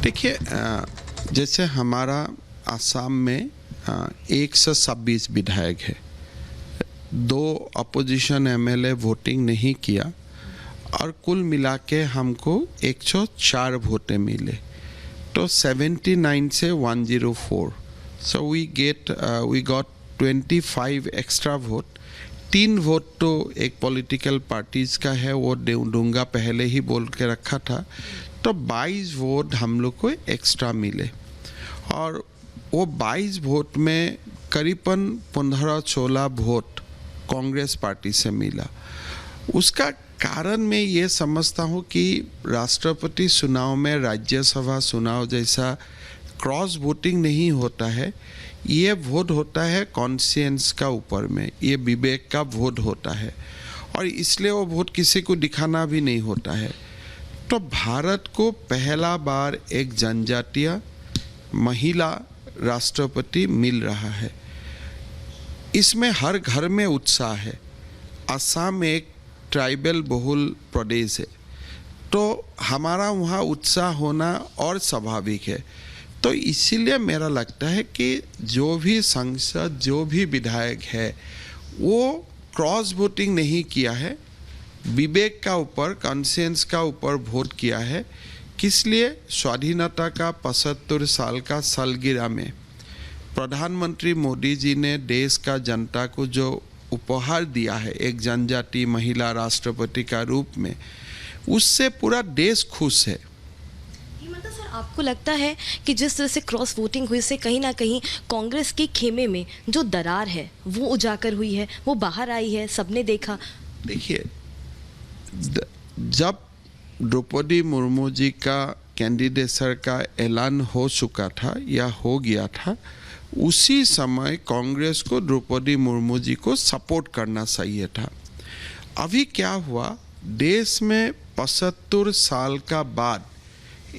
देखिए, जैसे हमारा आसाम में 126 विधायक है, 2 अपोजिशन एमएलए वोटिंग नहीं किया और कुल मिला के हमको 104 वोटें मिले, तो 79 से 104, so we got 25 extra vote. 3 vote तो एक पॉलिटिकल पार्टीज़ का है, वो दूंगा पहले ही बोल के रखा था, तो 22 वोट हम लोग को एक्स्ट्रा मिले। और वो 22 वोट में करीबन 15-16 वोट कांग्रेस पार्टी से मिला। उसका कारण मैं ये समझता हूँ कि राष्ट्रपति चुनाव में राज्यसभा चुनाव जैसा क्रॉस वोटिंग नहीं होता है, ये वोट होता है कॉन्शियंस का ऊपर में, ये विवेक का वोट होता है, और इसलिए वो वोट किसी को दिखाना भी नहीं होता है। तो भारत को पहला बार एक जनजातीय महिला राष्ट्रपति मिल रहा है, इसमें हर घर में उत्साह है। असम एक ट्राइबल बहुल प्रदेश है, तो हमारा वहाँ उत्साह होना और स्वाभाविक है। तो इसीलिए मेरा लगता है कि जो भी सांसद, जो भी विधायक है, वो क्रॉस वोटिंग नहीं किया है, विवेक का ऊपर, कॉन्शियंस का ऊपर वोट किया है। किस लिए? स्वाधीनता का 75 साल का सालगिरह में प्रधानमंत्री मोदी जी ने देश का जनता को जो उपहार दिया है एक जनजाति महिला राष्ट्रपति का रूप में, उससे पूरा देश खुश है। मतलब सर, आपको लगता है कि जिस तरह से क्रॉस वोटिंग हुई से कहीं ना कहीं कांग्रेस के खेमे में जो दरार है वो उजागर हुई है, वो बाहर आई है, सबने देखा? देखिए, जब द्रौपदी मुर्मू जी का कैंडिडेचर का ऐलान हो चुका था या हो गया था, उसी समय कांग्रेस को द्रौपदी मुर्मू जी को सपोर्ट करना चाहिए था। अभी क्या हुआ, देश में 75 साल का बाद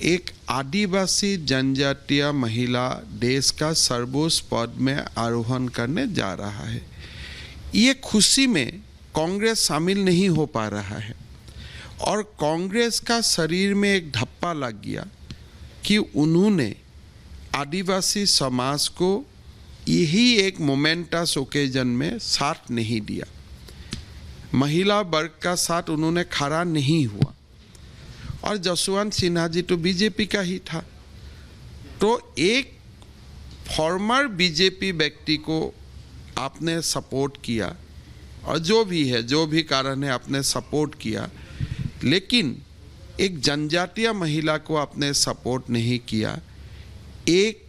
एक आदिवासी जनजातीय महिला देश का सर्वोच्च पद में आरोहण करने जा रहा है। ये खुशी में कांग्रेस शामिल नहीं हो पा रहा है, और कांग्रेस का शरीर में एक धप्पा लग गया कि उन्होंने आदिवासी समाज को यही एक मोमेंटस ओकेजन में साथ नहीं दिया, महिला वर्ग का साथ उन्होंने खड़ा नहीं हुआ। और जसवंत सिन्हा जी तो बीजेपी का ही था, तो एक फॉर्मर बीजेपी व्यक्ति को आपने सपोर्ट किया, और जो भी है, जो भी कारण है, आपने सपोर्ट किया, लेकिन एक जनजातीय महिला को आपने सपोर्ट नहीं किया। एक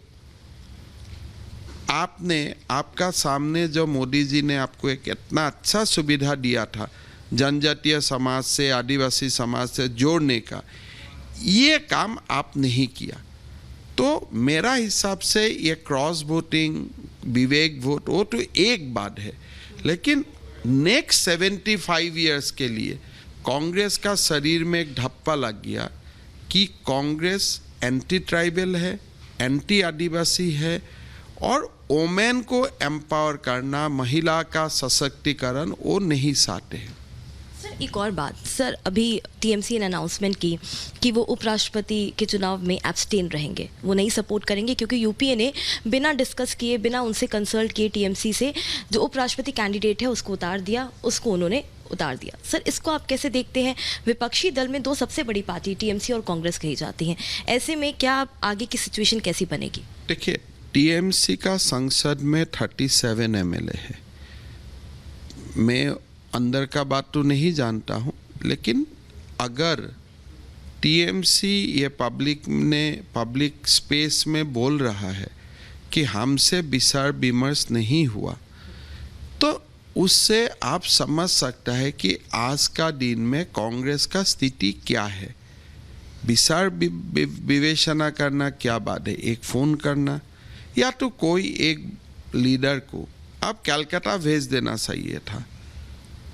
आपने, आपका सामने जो मोदी जी ने आपको एक इतना अच्छा सुविधा दिया था जनजातीय समाज से, आदिवासी समाज से जोड़ने का, ये काम आप नहीं किया। तो मेरा हिसाब से ये क्रॉस वोटिंग, विवेक वोट, वो तो एक बात है, लेकिन नेक्स्ट 75 ईयर्स के लिए कांग्रेस का शरीर में एक धप्पा लग गया कि कांग्रेस एंटी ट्राइबल है, एंटी आदिवासी है, और वोमेन को एम्पावर करना, महिला का सशक्तिकरण वो नहीं चाहते हैं। सर, एक और बात सर, अभी टीएमसी ने अनाउंसमेंट की कि वो उपराष्ट्रपति के चुनाव में एब्सटेन रहेंगे, वो नहीं सपोर्ट करेंगे, क्योंकि यूपीए ने बिना डिस्कस किए, बिना उनसे कंसल्ट किए टीएमसी से जो उपराष्ट्रपति कैंडिडेट है उसको उतार दिया, उसको उन्होंने उतार दिया। सर, इसको आप कैसे देखते हैं? विपक्षी दल में 2 सबसे बड़ी पार्टी टीएमसी और कांग्रेस कही जाती हैं, ऐसे में क्या आगे की सिचुएशन कैसी बनेगी? देखिए, टीएमसी का संसद में 37 एमएलए है। मैं अंदर का बात तो नहीं जानता हूँ, लेकिन अगर टीएमसी ये पब्लिक स्पेस में बोल रहा है कि हमसे विचार विमर्श नहीं हुआ, तो उससे आप समझ सकता है कि आज का दिन में कांग्रेस का स्थिति क्या है। विचार विवेचना करना क्या बात है, एक फ़ोन करना, या तो कोई एक लीडर को आप कलकत्ता भेज देना चाहिए था,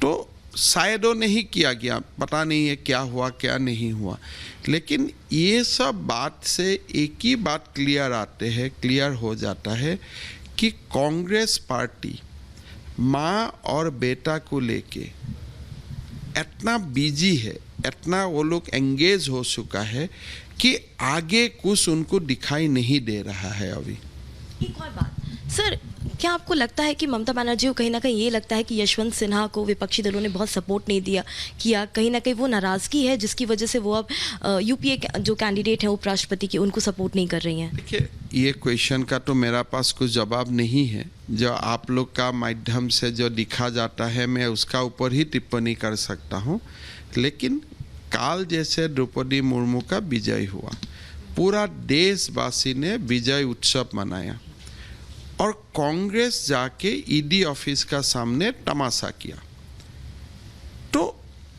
तो शायद वो नहीं किया गया, पता नहीं है क्या हुआ क्या नहीं हुआ। लेकिन ये सब बात से एक ही बात क्लियर हो जाता है कि कांग्रेस पार्टी माँ और बेटा को लेके इतना बिजी है, इतना वो लोग एंगेज हो चुका है कि आगे कुछ उनको दिखाई नहीं दे रहा है अभी। एक और बात सर, क्या आपको लगता है कि ममता बनर्जी को कहीं ना कहीं ये लगता है कि यशवंत सिन्हा को विपक्षी दलों ने बहुत सपोर्ट नहीं किया, कहीं ना कहीं वो नाराज़गी है जिसकी वजह से वो अब यूपीए जो कैंडिडेट हैं उपराष्ट्रपति के उनको सपोर्ट नहीं कर रही हैं? देखिए, ये क्वेश्चन का तो मेरा पास कुछ जवाब नहीं है। जो आप लोग का माध्यम से जो लिखा जाता है मैं उसका ऊपर ही टिप्पणी कर सकता हूँ। लेकिन काल जैसे द्रौपदी मुर्मू का विजय हुआ, पूरा देशवासी ने विजय उत्सव मनाया और कांग्रेस जाके ईडी ऑफिस का सामने तमाशा किया। तो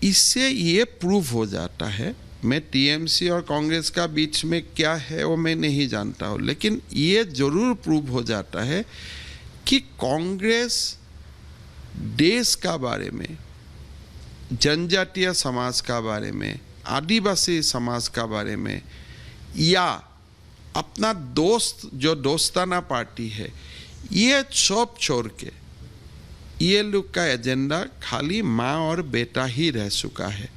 इससे ये प्रूव हो जाता है, मैं टीएमसी और कांग्रेस का बीच में क्या है वो मैं नहीं जानता हूँ, लेकिन ये जरूर प्रूव हो जाता है कि कांग्रेस देश का बारे में, जनजातीय समाज का बारे में, आदिवासी समाज का बारे में, या अपना दोस्त जो दोस्ताना पार्टी है, ये सब छोड़ के ये लोग का एजेंडा खाली माँ और बेटा ही रह चुका है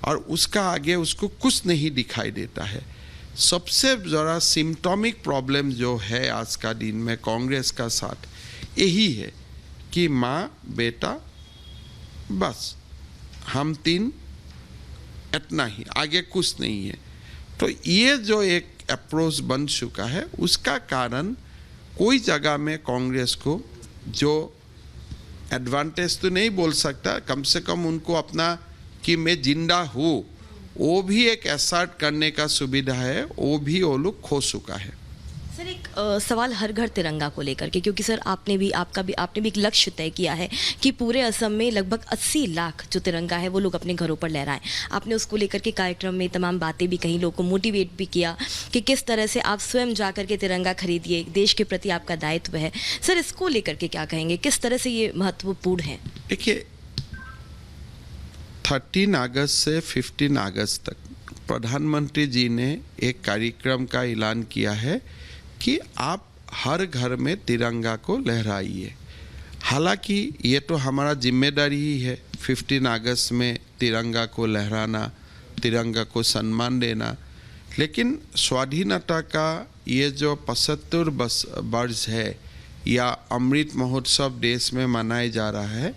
और उसका आगे उसको कुछ नहीं दिखाई देता है। सबसे ज़रा सिम्टोमिक प्रॉब्लम जो है आज का दिन में कांग्रेस का साथ यही है कि माँ बेटा बस हम तीन, इतना ही, आगे कुछ नहीं है। तो ये जो एक अप्रोच बन चुका है उसका कारण कोई जगह में कांग्रेस को जो एडवांटेज तो नहीं बोल सकता, कम से कम उनको अपना कि मैं जिंदा हूँ वो भी एक असर्ट करने का सुविधा है, वो भी वो लोग खो चुका है। सर एक सवाल हर घर तिरंगा को लेकर के, क्योंकि सर आपने भी एक लक्ष्य तय किया है कि पूरे असम में लगभग 80 लाख जो तिरंगा है वो लोग अपने घरों पर लहराएं। आपने उसको लेकर के कार्यक्रम में तमाम बातें भी कही, लोगों को मोटिवेट भी किया कि किस तरह से आप स्वयं जा कर के तिरंगा खरीदिए, देश के प्रति आपका दायित्व है। सर इसको लेकर के क्या कहेंगे, किस तरह से ये महत्वपूर्ण है? देखिए, 13 अगस्त से 15 अगस्त तक प्रधानमंत्री जी ने एक कार्यक्रम का ऐलान किया है कि आप हर घर में तिरंगा को लहराइए। हालांकि ये तो हमारा जिम्मेदारी ही है 15 अगस्त में तिरंगा को लहराना, तिरंगा को सम्मान देना, लेकिन स्वाधीनता का ये जो 75 वर्ष है या अमृत महोत्सव देश में मनाया जा रहा है,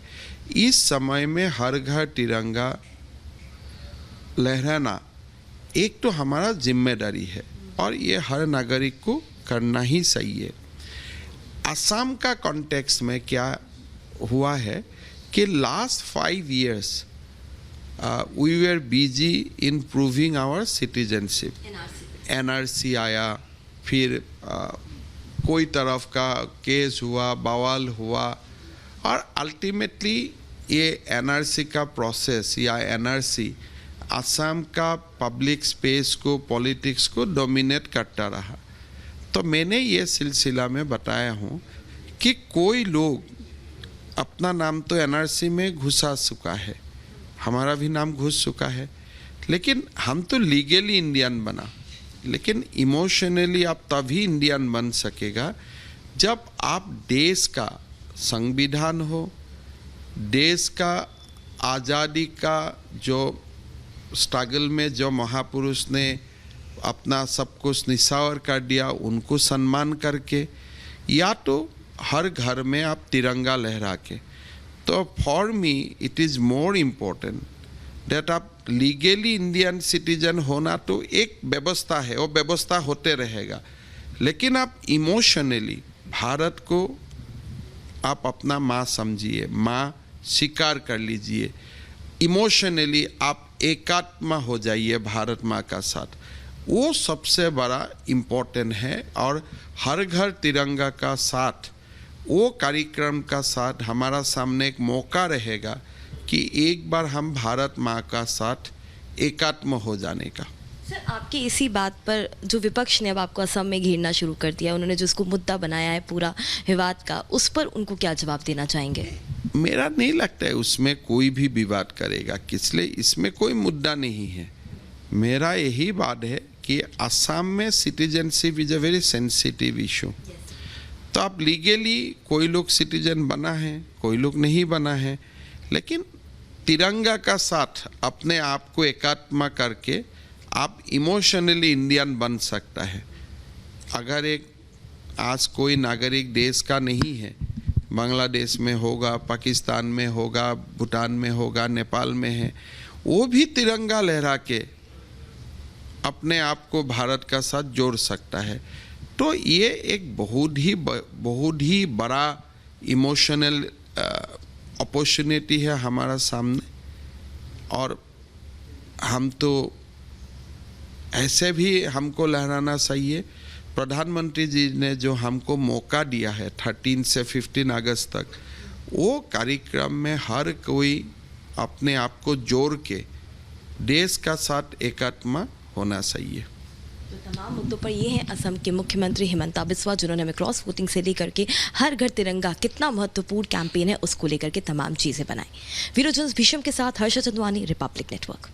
इस समय में हर घर तिरंगा लहराना एक तो हमारा जिम्मेदारी है और ये हर नागरिक को करना ही सही है। असम का कॉन्टेक्स्ट में क्या हुआ है कि last 5 years we were busy in proving our citizenship. NRC आया, फिर कोई तरफ का केस हुआ, बवाल हुआ और अल्टीमेटली ये एनआरसी का प्रोसेस या एनआरसी असम का पब्लिक स्पेस को, पॉलिटिक्स को डोमिनेट करता रहा। तो मैंने ये सिलसिला में बताया हूँ कि कोई लोग अपना नाम तो एनआरसी में घुसा चुका है, हमारा भी नाम घुस चुका है, लेकिन हम तो लीगली इंडियन बना, लेकिन इमोशनली आप तभी इंडियन बन सकेगा जब आप देश का संविधान हो, देश का आज़ादी का जो स्ट्रगल में जो महापुरुष ने अपना सब कुछ निछावर कर दिया उनको सम्मान करके, या तो हर घर में आप तिरंगा लहरा के। तो for me it is more important that आप लीगली इंडियन सिटीजन होना तो एक व्यवस्था है, वो व्यवस्था होते रहेगा, लेकिन आप इमोशनली भारत को आप अपना माँ समझिए, माँ स्वीकार कर लीजिए, इमोशनली आप एकात्मा हो जाइए भारत माँ का साथ। वो सबसे बड़ा इम्पोर्टेंट है और हर घर तिरंगा का साथ, वो कार्यक्रम का साथ हमारा सामने एक मौका रहेगा कि एक बार हम भारत माँ का साथ एकात्म हो जाने का। सर आपकी इसी बात पर जो विपक्ष ने अब आपको असम में घेरना शुरू कर दिया, उन्होंने जो इसको मुद्दा बनाया है पूरा विवाद का, उस पर उनको क्या जवाब देना चाहेंगे? मेरा नहीं लगता है उसमें कोई भी विवाद करेगा, इसलिए इसमें कोई मुद्दा नहीं है। मेरा यही बात है कि असम में citizenship is a very sensitive issue. तो आप लीगली कोई लोग सिटीजन बना है, कोई लोग नहीं बना है, लेकिन तिरंगा का साथ अपने आप को एकात्मा करके आप इमोशनली इंडियन बन सकता है। अगर एक आज कोई नागरिक देश का नहीं है, बांग्लादेश में होगा, पाकिस्तान में होगा, भूटान में होगा, नेपाल में है, वो भी तिरंगा लहरा के अपने आप को भारत का साथ जोड़ सकता है। तो ये एक बहुत ही बड़ा इमोशनल अपॉर्चुनिटी है हमारा सामने, और हम तो ऐसे भी हमको लहराना चाहिए। प्रधानमंत्री जी ने जो हमको मौका दिया है 13 से 15 अगस्त तक, वो कार्यक्रम में हर कोई अपने आप को जोड़ के देश का साथ एकात्मा होना चाहिए। तो तमाम मुद्दों पर ये हैं असम के मुख्यमंत्री हिमंता बिस्वा, जिन्होंने हमें क्रॉस वोटिंग से लेकर के हर घर तिरंगा कितना महत्वपूर्ण कैंपेन है उसको लेकर के तमाम चीज़ें बनाई। वीरो जोन्स भीषम के साथ हर्षा चंदवानी, रिपब्लिक नेटवर्क।